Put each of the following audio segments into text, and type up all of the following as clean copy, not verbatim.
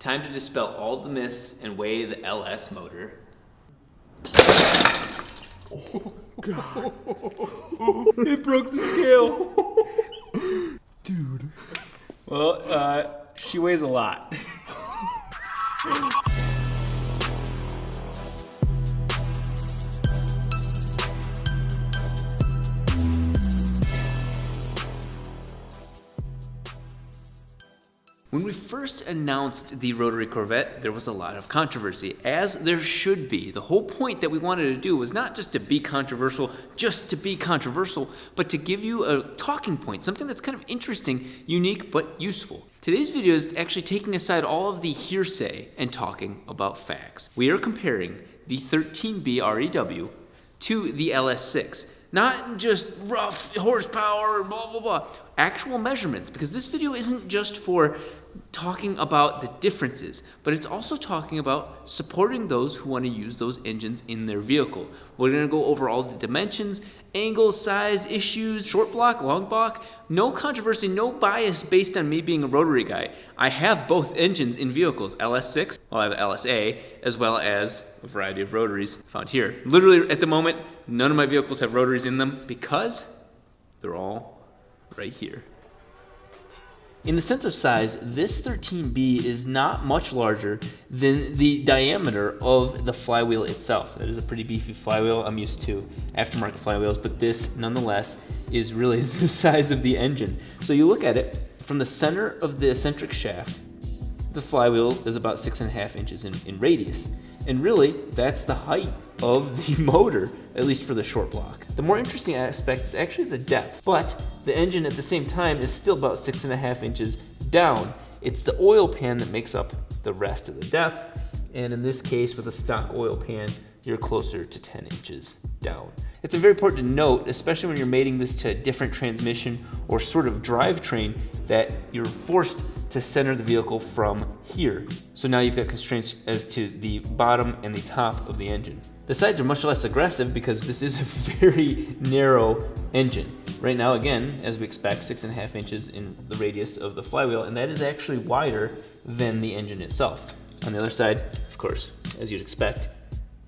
time to dispel all the myths and weigh the LS motor. Oh, God. It broke the scale. Dude. Well, she weighs a lot. When we first announced the Rotary Corvette, there was a lot of controversy, as there should be. The whole point that we wanted to do was not just to be controversial, but to give you a talking point, something that's kind of interesting, unique, but useful. Today's video is actually taking aside all of the hearsay and talking about facts. We are comparing the 13B REW to the LS6. Not just rough horsepower, blah, blah, blah. Actual measurements, because this video isn't just for talking about the differences, but it's also talking about supporting those who want to use those engines in their vehicle. We're going to go over all the dimensions, angles, size, issues, short block, long block. No controversy, no bias based on me being a rotary guy. I have both engines in vehicles, LS6, well, I have LSA, as well as a variety of rotaries found here. Literally, at the moment, none of my vehicles have rotaries in them because they're all right here. In the sense of size, this 13B is not much larger than the diameter of the flywheel itself. That is a pretty beefy flywheel. I'm used to aftermarket flywheels, but this nonetheless is really the size of the engine. So you look at it, from the center of the eccentric shaft, the flywheel is about 6.5 inches in radius. And really, that's the height of the motor, at least for the short block. The more interesting aspect is actually the depth, but the engine at the same time is still about 6.5 inches down. It's the oil pan that makes up the rest of the depth, and in this case, with a stock oil pan, you're closer to 10 inches down. It's very important to note, especially when you're mating this to a different transmission or sort of drivetrain, that you're forced to center the vehicle from here. So now you've got constraints as to the bottom and the top of the engine. The sides are much less aggressive because this is a very narrow engine. Right now, again, as we expect, 6.5 inches in the radius of the flywheel, and that is actually wider than the engine itself. On the other side, of course, as you'd expect,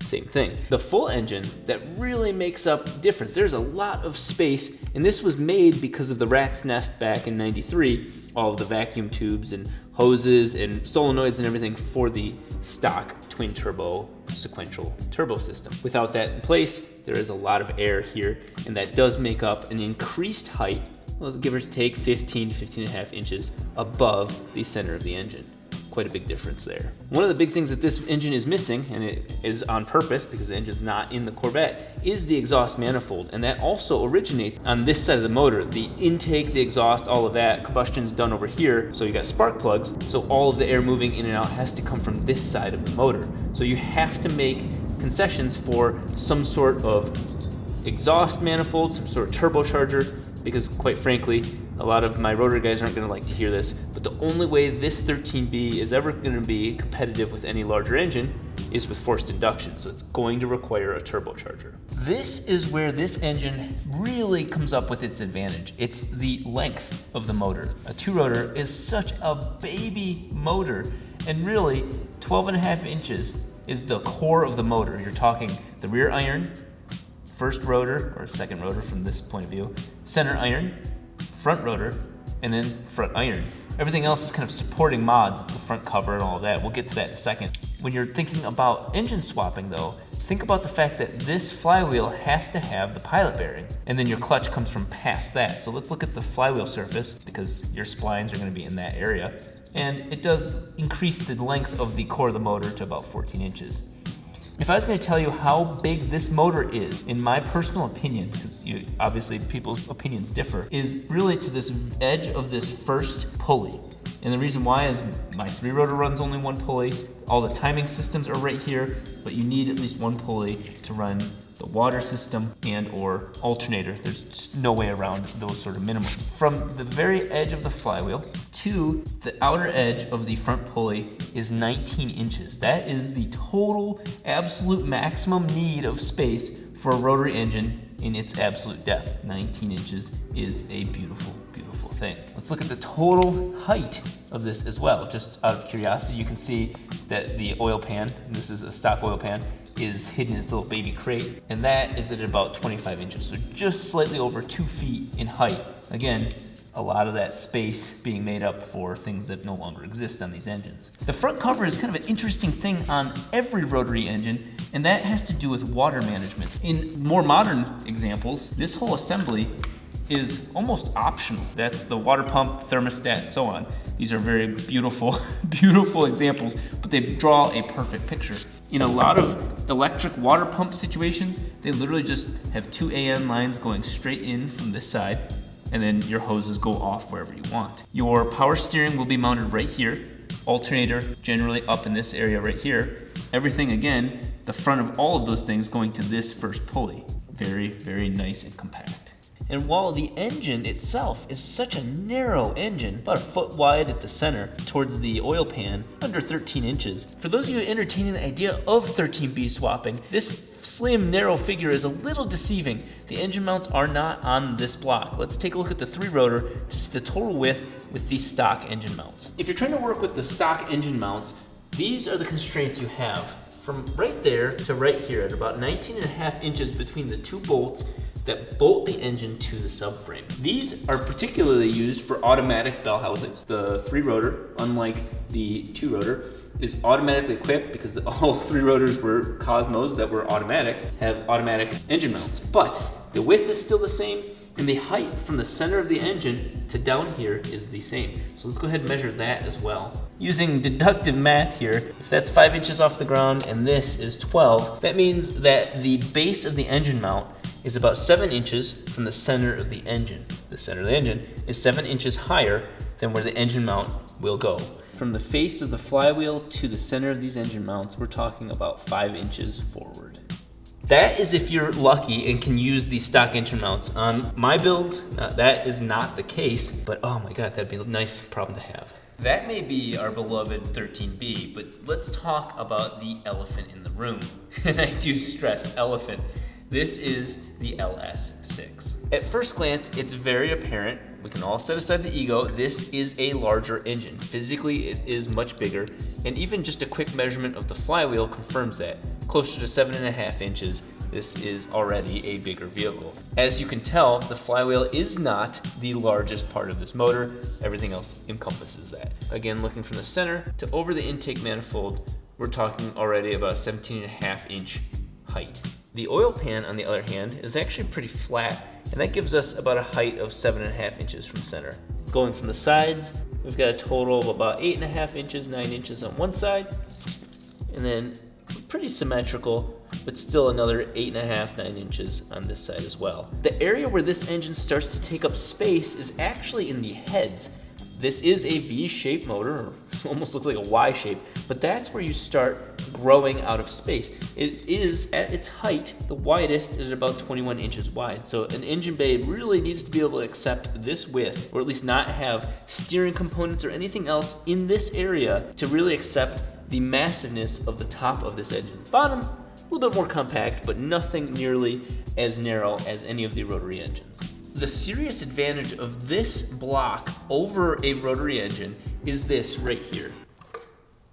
same thing. The full engine that really makes up difference. There's a lot of space, and this was made because of the rat's nest back in '93, all of the vacuum tubes and hoses and solenoids and everything for the stock twin turbo sequential turbo system. Without that in place, there is a lot of air here, and that does make up an increased height, well, give or take 15 to 15.5 inches above the center of the engine. Quite a big difference there. One of the big things that this engine is missing, and it is on purpose because the engine's not in the Corvette, is the exhaust manifold, and that also originates on this side of the motor. The intake, the exhaust, all of that, combustion's done over here, so you got spark plugs, so all of the air moving in and out has to come from this side of the motor. So you have to make concessions for some sort of exhaust manifold, some sort of turbocharger, because quite frankly, a lot of my rotary guys aren't going to like to hear this, but the only way this 13B is ever going to be competitive with any larger engine is with forced induction, so it's going to require a turbocharger. This is where this engine really comes up with its advantage. It's the length of the motor. A two-rotor is such a baby motor, and really 12.5 inches is the core of the motor. You're talking the rear iron, first rotor, or second rotor from this point of view, center iron, front rotor, and then front iron. Everything else is kind of supporting mods. It's the front cover and all of that. We'll get to that in a second. When you're thinking about engine swapping though, think about the fact that this flywheel has to have the pilot bearing, and then your clutch comes from past that. So let's look at the flywheel surface, because your splines are going to be in that area, and it does increase the length of the core of the motor to about 14 inches. If I was going to tell you how big this motor is, in my personal opinion, because obviously people's opinions differ, is really to this edge of this first pulley. And the reason why is my 3-rotor runs only one pulley, all the timing systems are right here, but you need at least one pulley to run the water system and or alternator. There's just no way around those sort of minimums. From the very edge of the flywheel to the outer edge of the front pulley is 19 inches. That is the total absolute maximum need of space for a rotary engine in its absolute depth. 19 inches is a beautiful, beautiful thing. Let's look at the total height of this as well. Just out of curiosity, you can see that the oil pan, and this is a stock oil pan, is hidden in its little baby crate, and that is at about 25 inches, so just slightly over 2 feet in height. Again, a lot of that space being made up for things that no longer exist on these engines. The front cover is kind of an interesting thing on every rotary engine, and that has to do with water management. In more modern examples, this whole assembly is almost optional. That's the water pump, thermostat, and so on. These are very beautiful, beautiful examples, but they draw a perfect picture. In a lot of electric water pump situations, they literally just have 2 AN lines going straight in from this side, and then your hoses go off wherever you want. Your power steering will be mounted right here. Alternator generally up in this area right here. Everything, again, the front of all of those things going to this first pulley. Very, very nice and compact. And while the engine itself is such a narrow engine, about 1 foot wide at the center towards the oil pan, under 13 inches, for those of you entertaining the idea of 13B swapping, this slim, narrow figure is a little deceiving. The engine mounts are not on this block. Let's take a look at the 3-rotor to see the total width with these stock engine mounts. If you're trying to work with the stock engine mounts, these are the constraints you have. From right there to right here at about 19.5 inches between the 2 bolts that bolt the engine to the subframe. These are particularly used for automatic bell housings. The 3-rotor, unlike the 2-rotor, is automatically equipped because all 3 rotors were Cosmos that were automatic, have automatic engine mounts. But the width is still the same, and the height from the center of the engine to down here is the same. So let's go ahead and measure that as well. Using deductive math here, if that's 5 inches off the ground and this is 12, that means that the base of the engine mount is about 7 inches from the center of the engine. The center of the engine is 7 inches higher than where the engine mount will go. From the face of the flywheel to the center of these engine mounts, we're talking about 5 inches forward. That is if you're lucky and can use these stock engine mounts. On my builds, that is not the case, but oh my God, that'd be a nice problem to have. That may be our beloved 13B, but let's talk about the elephant in the room. And I do stress elephant. This is the LS6. At first glance, it's very apparent. We can all set aside the ego. This is a larger engine. Physically, it is much bigger, and even just a quick measurement of the flywheel confirms that. Closer to 7.5 inches, this is already a bigger vehicle. As you can tell, the flywheel is not the largest part of this motor. Everything else encompasses that. Again, looking from the center to over the intake manifold, we're talking already about 17.5 inch height. The oil pan, on the other hand, is actually pretty flat, and that gives us about a height of 7.5 inches from center. Going from the sides, we've got a total of about 8.5 inches, 9 inches on one side, and then pretty symmetrical, but still another 8.5, 9 inches on this side as well. The area where this engine starts to take up space is actually in the heads. This is a V-shaped motor, or almost looks like a Y shape, but that's where you start growing out of space. It is, at its height, the widest at about 21 inches wide. So an engine bay really needs to be able to accept this width, or at least not have steering components or anything else in this area to really accept the massiveness of the top of this engine. Bottom, a little bit more compact, but nothing nearly as narrow as any of the rotary engines. The serious advantage of this block over a rotary engine is this right here.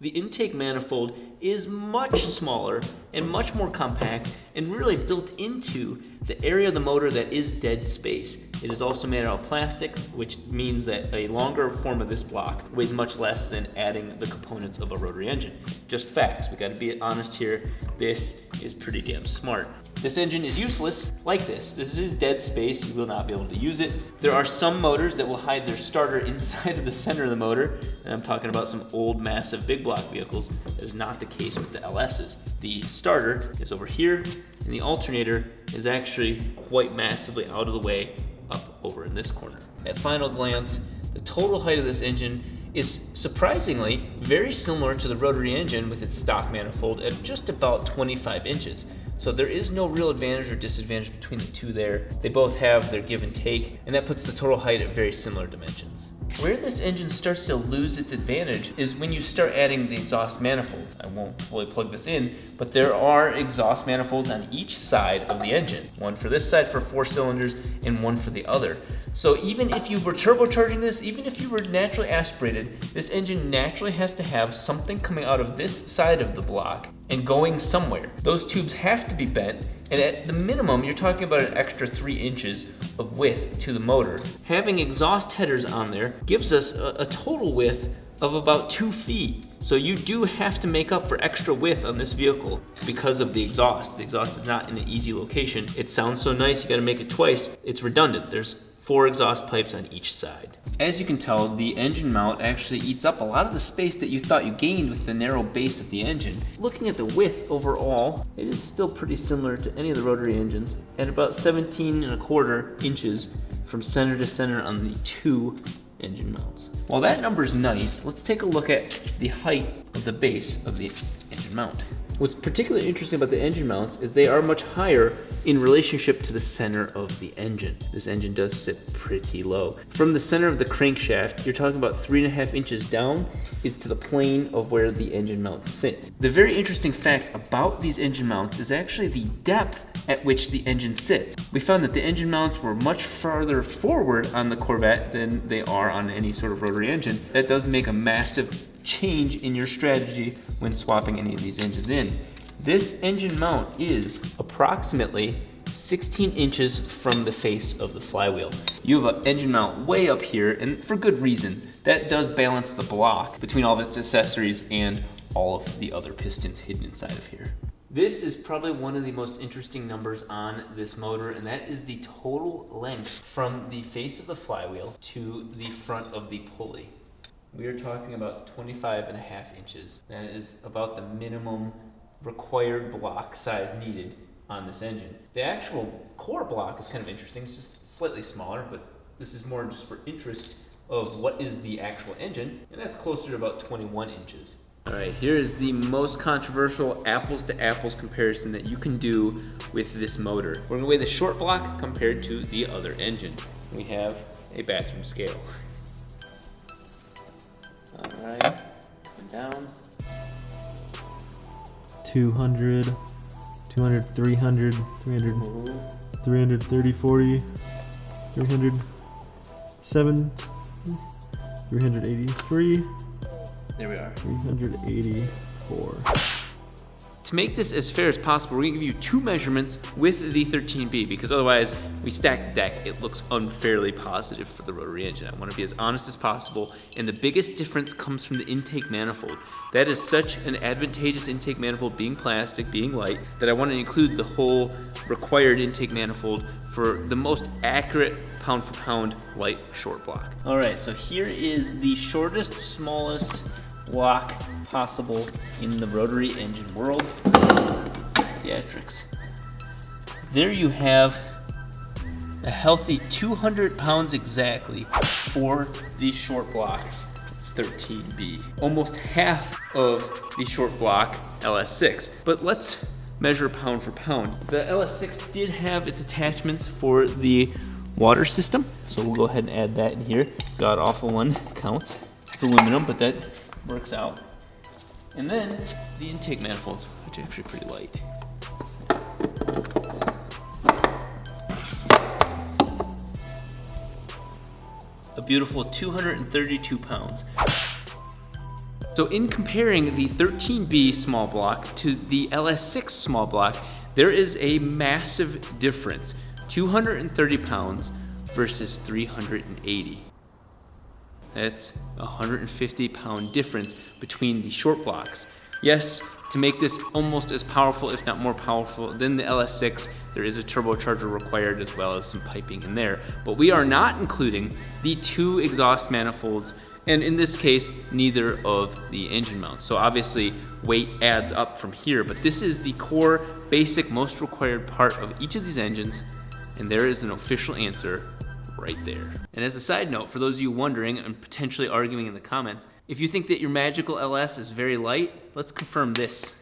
The intake manifold is much smaller and much more compact and really built into the area of the motor that is dead space. It is also made out of plastic, which means that a longer form of this block weighs much less than adding the components of a rotary engine. Just facts, we gotta be honest here, this is pretty damn smart. This engine is useless like this. This is dead space, you will not be able to use it. There are some motors that will hide their starter inside of the center of the motor, and I'm talking about some old, massive, big block vehicles. That is not the case with the LS's. The starter is over here, and the alternator is actually quite massively out of the way up over in this corner. At final glance, the total height of this engine is surprisingly very similar to the rotary engine with its stock manifold at just about 25 inches. So there is no real advantage or disadvantage between the two there. They both have their give and take, and that puts the total height at very similar dimensions. Where this engine starts to lose its advantage is when you start adding the exhaust manifolds. I won't fully plug this in, but there are exhaust manifolds on each side of the engine. One for this side for 4 cylinders and one for the other. So even if you were turbocharging this, even if you were naturally aspirated, this engine naturally has to have something coming out of this side of the block and going somewhere. Those tubes have to be bent, and at the minimum, you're talking about an extra 3 inches of width to the motor. Having exhaust headers on there gives us a total width of about 2 feet. So you do have to make up for extra width on this vehicle because of the exhaust. The exhaust is not in an easy location. It sounds so nice, you gotta make it twice. It's redundant. There's 4 exhaust pipes on each side. As you can tell, the engine mount actually eats up a lot of the space that you thought you gained with the narrow base of the engine. Looking at the width overall, it is still pretty similar to any of the rotary engines at about 17¼ inches from center to center on the 2 engine mounts. While that number is nice, let's take a look at the height of the base of the engine mount. What's particularly interesting about the engine mounts is they are much higher in relationship to the center of the engine. This engine does sit pretty low. From the center of the crankshaft, you're talking about 3.5 inches down is to the plane of where the engine mounts sit. The very interesting fact about these engine mounts is actually the depth at which the engine sits. We found that the engine mounts were much farther forward on the Corvette than they are on any sort of rotary engine. That does make a massive change in your strategy when swapping any of these engines in. This engine mount is approximately 16 inches from the face of the flywheel. You have an engine mount way up here, and for good reason. That does balance the block between all of its accessories and all of the other pistons hidden inside of here. This is probably one of the most interesting numbers on this motor, and that is the total length from the face of the flywheel to the front of the pulley. We are talking about 25.5 inches. That is about the minimum required block size needed on this engine. The actual core block is kind of interesting. It's just slightly smaller, but this is more just for interest of what is the actual engine, and that's closer to about 21 inches. All right, here is the most controversial apples to apples comparison that you can do with this motor. We're gonna weigh the short block compared to the other engine. We have a bathroom scale. All right, come down. 200, 200, 300, 300, 330, 40, 307, 383. There we are. 384. To make this as fair as possible, we're gonna give you 2 measurements with the 13B, because otherwise we stack the deck, it looks unfairly positive for the rotary engine. I wanna be as honest as possible, and the biggest difference comes from the intake manifold. That is such an advantageous intake manifold, being plastic, being light, that I wanna include the whole required intake manifold for the most accurate pound for pound light short block. All right, so here is the shortest, smallest block possible in the rotary engine world. Theatrics. There you have a healthy 200 pounds exactly for the short block 13B. Almost half of the short block LS6. But let's measure pound for pound. The LS6 did have its attachments for the water system, so we'll go ahead and add that in here. God awful one counts. It's aluminum, but that works out. And then the intake manifolds, which are actually pretty light. A beautiful 232 pounds. So in comparing the 13B small block to the LS6 small block, there is a massive difference. 230 pounds versus 380. That's a 150 pound difference between the short blocks. Yes, to make this almost as powerful, if not more powerful than the LS6, there is a turbocharger required as well as some piping in there. But we are not including the 2 exhaust manifolds, and in this case, neither of the engine mounts. So obviously, weight adds up from here, but this is the core, basic, most required part of each of these engines, and there is an official answer right there. And as a side note, for those of you wondering and potentially arguing in the comments, if you think that your magical LS is very light, let's confirm this.